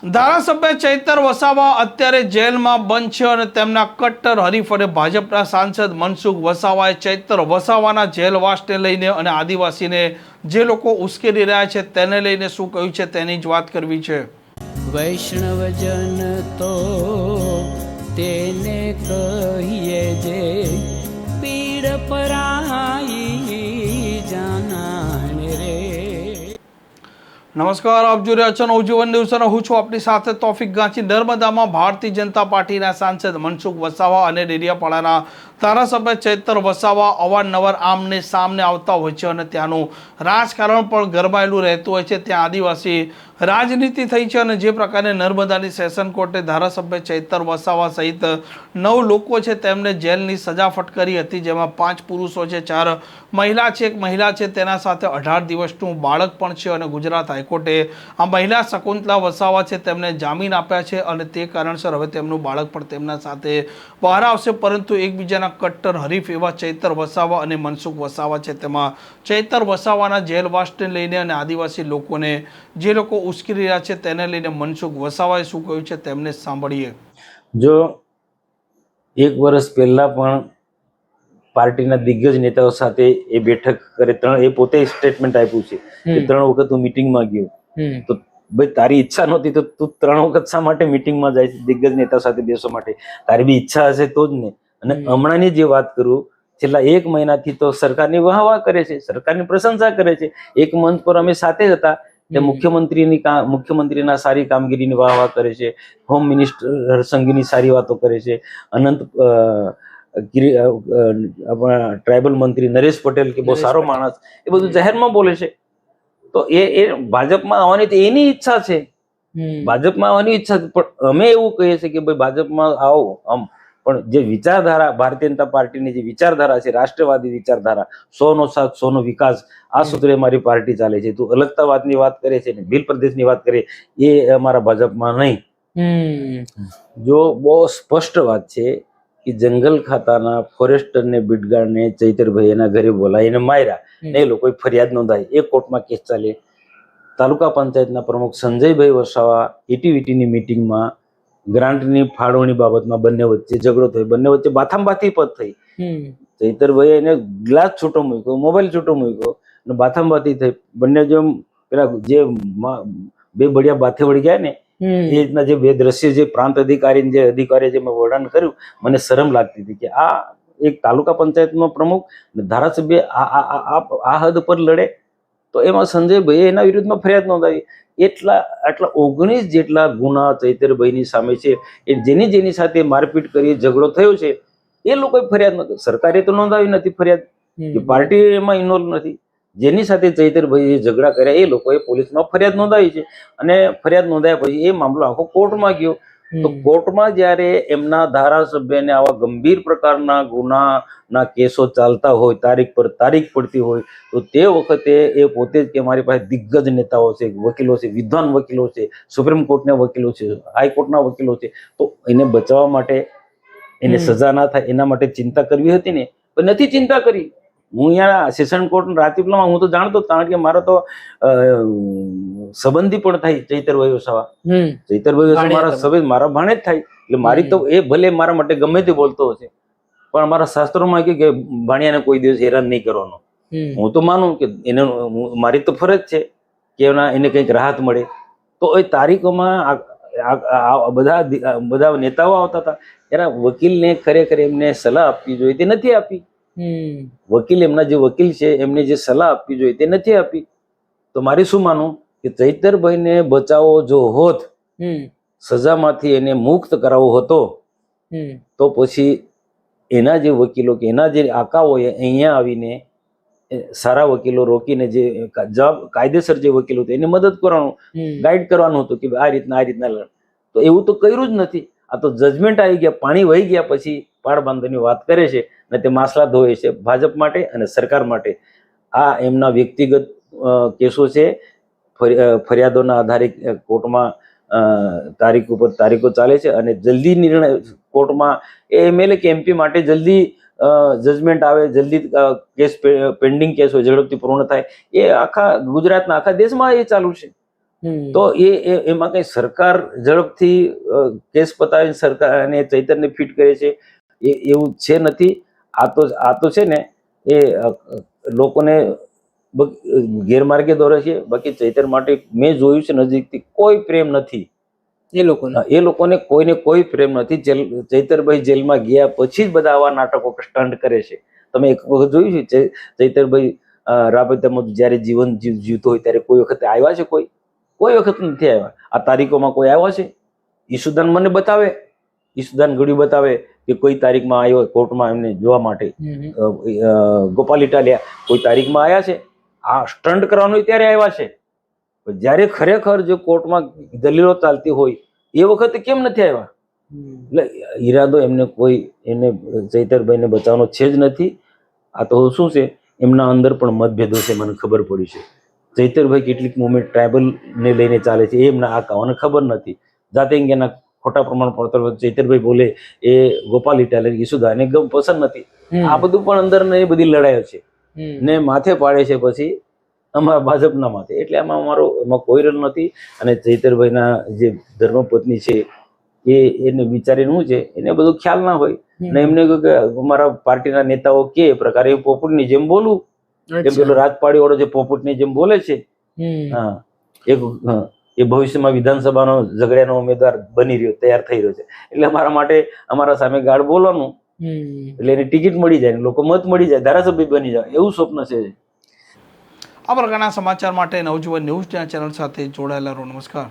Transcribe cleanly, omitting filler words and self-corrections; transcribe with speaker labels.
Speaker 1: ધારાસભ્ય ચૈતર વસાવા અત્યારે જેલમાં બંધ છે અને તેમના કટ્ટર હરીફ અને ભાજપના સાંસદ મનસુખ વસાવાએ ચૈતર વસાવાના જેલવાસને લઈને અને આદિવાસીને જે લોકો ઉશ્કેરી રહ્યા છે તેને લઈને શું કહ્યું છે તેની જ વાત કરવી છે.
Speaker 2: વૈષ્ણવજન તો તેને કહીએ જે પીડ પરાઈ જાનાને રે.
Speaker 1: નમસ્કાર, આપ જોઈ રહ્યા છો નવજીવન ન્યૂઝ અને હું છું આપની સાથે તોફિક ગાંચી. નર્મદામાં ભારતીય જનતા પાર્ટીના સાંસદ મનસુખ વસાવા અને ડેડિયાપાડાના ધારાસભ્ય ચૈતર વસાવા અવારનવાર આમને સામને આવતા હોય છે અને ત્યાંનું રાજકારણ પણ ગરમાયેલું રહેતું હોય છે. ત્યાં આદિવાસી રાજનીતિ થઈ છે અને જે પ્રકારે નર્મદાની સેશન કોર્ટે ધારાસભ્ય ચૈતર વસાવા સહિત 9 લોકો છે તેમને જેલની સજા ફટકારી હતી, જેમાં 5 પુરુષો છે, 4 મહિલા છે, 1 મહિલા છે, તેના સાથે 18 દિવસનું બાળક પણ છે. અને ગુજરાત હાઈકોર્ટે આ મહિલા શકુંતલા વસાવા છે તેમને જામીન આપ્યા છે અને તે કારણસર હવે તેમનું બાળક પણ તેમના સાથે બહાર આવશે. પરંતુ એકબીજાના કટ્ટર હરીફ એવા ચૈતર વસાવા અને મનસુખ વસાવા છે, તેમાં ચૈતર વસાવાના જેલવાસને લઈને અને આદિવાસી લોકોને જે લોકો ઉશ્કેરી રહ્યા છે તેને લઈને મનસુખ વસાવાએ શું કહ્યું છે તેમને સાંભળીએ.
Speaker 3: જો એક વર્ષ પહેલા પણ પાર્ટીના દિગ્ગજ નેતાઓ સાથે એ બેઠક કરે, એ પોતે સ્ટેટમેન્ટ આપ્યું છે કે 3 વખત હું મિટિંગમાં ગયો. તો ભાઈ તારી ઈચ્છા નહોતી તો તું 3 વખત શા માટે મિટિંગમાં જાય છે દિગ્ગજ નેતા સાથે બેસવા માટે? તારી બી ઈચ્છા હશે તો જ ને. અને હમણાંની જે વાત કરું, છેલ્લા 1 મહિનાથી તો સરકારની વાહવાહ કરે છે, સરકારની પ્રશંસા કરે છે. એક મંચ પર અમે સાથે હતા, તે મુખ્યમંત્રીના સારી કામગીરીની વાહવાહ કરે છે, હોમ મિનિસ્ટર હરસંઘવીની સારી વાતો કરે છે, અનંત આપણા ટ્રાઇબલ મંત્રી નરેશ પટેલ કે બહુ સારો માણસ, એ બધું જાહેરમાં બોલે છે. તો એ ભાજપમાં આવવાની તો એની ઈચ્છા છે, ભાજપમાં આવવાની ઈચ્છા છે. પણ અમે એવું કહીએ છીએ કે ભાઈ ભાજપમાં આવો આમ, પણ જે વિચારધારા ભારતીય જનતા પાર્ટીની જે વિચારધારા છે, રાષ્ટ્રવાદી વિચારધારા, 100નો સાથ 100નો વિકાસ, આ સૂત્રે અમારી પાર્ટી ચાલે છે. તું અલગતાવાદની વાત કરે છે ને ભીલ પ્રદેશની વાત કરે, એ અમારા ભાજપમાં નહીં. જો બહુ સ્પષ્ટ વાત છે કે જંગલ ખાતાના ફોરેસ્ટરને બિડગાડને ચૈતરભાઈ એના ઘરે બોલાવીને માર્યા ને એ લોકોએ ફરિયાદ નોંધાઈ, એ કોર્ટમાં કેસ ચાલે. તાલુકા પંચાયતના પ્રમુખ સંજયભાઈ વસાવા એટીવીટીની મિટિંગમાં ગ્રાન્ટની ફાળવણી બાબતમાં બંને વચ્ચે ઝઘડો થયો, બંને વચ્ચે બાથામબાથી પદ થઈ. ચૈતરભાઈ એને ગ્લાસ છૂટો મૂક્યો, મોબાઈલ છૂટો મૂક્યો અને બાથામબાથી થઈ. બંને જેમ પેલા જે 2 બળિયા બાથે વળી ગયા ને, એ રીતના જે 2 દ્રશ્ય જે પ્રાંત અધિકારી જે મેં વર્ણન કર્યું, મને શરમ લાગતી હતી કે આ એક તાલુકા પંચાયતનો પ્રમુખ ધારાસભ્ય આ હદ પર લડે. તો એમાં સંજયભાઈએ એના વિરુદ્ધમાં ફરિયાદ નોંધાવી. આટલા 19 જેટલા ગુના ચૈતરભાઈની સામે છે. એ જેની સાથે મારપીટ કરી ઝઘડો થયો છે એ લોકોએ ફરિયાદ નોંધાવી. સરકારે તો નોંધાવી નથી ફરિયાદ, કે પાર્ટી એમાં ઇન્વોલ્વ નથી. જેની સાથે ચૈતરભાઈએ ઝઘડા કર્યા એ લોકોએ પોલીસમાં ફરિયાદ નોંધાવી છે. અને ફરિયાદ નોંધાયા પછી એ મામલો આખો કોર્ટમાં ગયો. તો કોર્ટમાં જ્યારે એમના ધારાસભ્યને આવા ગંભીર પ્રકારના ગુનાના કેસો ચાલતા હોય, તારીખ પર તારીખ પડતી હોય, તો તે વખતે એ પોતે જ કે મારી પાસે દિગ્ગજ નેતાઓ છે, વકીલો છે, વિદ્વાન વકીલો છે, સુપ્રીમ કોર્ટના વકીલો છે, હાઈકોર્ટના વકીલો છે, તો એને બચાવવા માટે, એને સજા ના થાય એના માટે ચિંતા કરવી હતી ને, પણ નથી ચિંતા કરી. હું અહીંયા સેશન કોર્ટ રાજપીપળામાં હું તો જાણતો, કારણ કે મારો તો સંબંધી પણ થાય ચૈતરભાઈ વસાવા. ચૈતરભાઈ વસાવા મારા સંબંધ, મારા ભાણે જ થાય. એટલે મારી તો એ ભલે મારા માટે ગમે તે બોલતો હશે, પણ અમારા શાસ્ત્રોમાં કે ભાણિયાને કોઈ દિવસ હેરાન નહીં કરવાનો. હું તો માનું કે એને, મારી તો ફરજ છે કે એને કંઈક રાહત મળે. તો એ તારીખોમાં બધા નેતાઓ આવતા હતા, એના વકીલને ખરેખર એમને સલાહ આપવી જોઈએ, તે નથી આપી. વકીલ, એમના જે વકીલ છે એમને જે સલાહ આપવી જોઈએ તે નથી આપી. તો મારે શું માનવું કે ચૈતરભાઈને બચાવો જો હોત, સજામાંથી એને મુક્ત કરાવવો હતો, તો પછી એના જે વકીલો કે એના જે આકાઓએ અહીંયા આવીને સારા વકીલો રોકીને જે કાયદેસર જે વકીલો હતો એને મદદ કરવાનું, ગાઈડ કરવાનું હતું કે આ રીતના. તો એવું તો કર્યું જ નથી. આ તો જજમેન્ટ આવી ગયા, પાણી વહી ગયા પછી પાળબાંધની વાત કરે છે અને તે માસલા ધોવે છે ભાજપ માટે અને સરકાર માટે. આ એમના વ્યક્તિગત કેસો છે, ફરિયાદોના આધારે કોર્ટમાં તારીખ ઉપર તારીખો ચાલે છે અને જલ્દી નિર્ણય કોર્ટમાં એમએલએ કે એમપી માટે જલ્દી જજમેન્ટ આવે, જલ્દી કેસ પેન્ડિંગ કેસ હોય ઝડપથી પૂર્ણ થાય. એ આખા ગુજરાતના, આખા દેશમાં એ ચાલુ છે. તો એમાં કઈ સરકાર ઝડપથી કેસ પતાવીને સરકાર અને ચૈતરને ફિટ કરે છે એવું છે નથી. આ તો છે ને એ લોકોને ગેરમાર્ગે દોરે છે. બાકી ચૈતર માટે મેં જોયું છે નજીકથી કોઈ પ્રેમ નથી એ લોકોને કોઈને કોઈ પ્રેમ નથી. ચૈતરભાઈ જેલમાં ગયા પછી જ બધા આવા નાટકો સ્ટન્ટ કરે છે. તમે એક વખત જોયું છે ચૈતરભાઈ રાબેતામાં જયારે જીવન જીવતો હોય ત્યારે કોઈ વખતે આવ્યા છે? કોઈ વખત નથી આવ્યા. આ તારીખોમાં કોઈ આવ્યા છે? ઈસુદાન મને બતાવે, ઈસુદાન ઘડ્યું બતાવે કે કોઈ તારીખમાં આવ્યો કોર્ટમાં એમને જોવા માટે. ગોપાલ ઇટાલિયા કોઈ તારીખમાં આવ્યા છે? આ સ્ટન્ટ કરવાનું ત્યારે આવ્યા છે. જયારે ખરેખર જો કોર્ટમાં દલીલો ચાલતી હોય એ વખતે કેમ નથી આવ્યા? એટલે ઈરાદો એને ચૈતરભાઈને બચાવવાનો છે જ નથી. આ તો શું છે, એમના અંદર પણ મતભેદો છે, મને ખબર પડી છે. ચૈતરભાઈ કેટલીક મુવમેન્ટ ટ્રાઇબલ ને લઈને ચાલે છે એ એમના આકાઓને ખબર નથી. જાતે અંગેના ખોટા પ્રમાણપત્ર ચૈતરભાઈ બોલે એ ગોપાલ ઇટાલિયા ઈસુદાને ગમ પસંદ નથી. આ બધું પણ અંદર ને એ બધી લડાઈઓ છે ને માથે પાડે છે પછી અમારા ભાજપના માથે. એટલે એમાં કોઈ રલ નથી. અને ચૈતરભાઈના જે ધર્મપત્ની છે એને વિચારીને શું છે, એને બધું ખ્યાલ ના હોય ને એમને કહ્યું કે અમારા પાર્ટીના નેતાઓ કે પ્રકારે પોપટની જેમ બોલવું, એમ પેલો રાજપાડી વાળો જે પોપટની જેમ બોલે છે. એ ભવિષ્યમાં વિધાનસભાનો ઝઘડિયાનો ઉમેદવાર બની રહ્યો, તૈયાર થઈ રહ્યો છે. એટલે અમારા માટે અમારા સામે ગાળ બોલવાનું, એટલે એને ટિકિટ મળી જાય, લોકો મત મળી જાય, ધારાસભ્ય બની જાય, એવું સ્વપ્ન છે.
Speaker 1: આ પ્રકારના સમાચાર માટે નવજીવન ન્યૂઝ ચેનલ સાથે જોડાયેલા રહો. નમસ્કાર.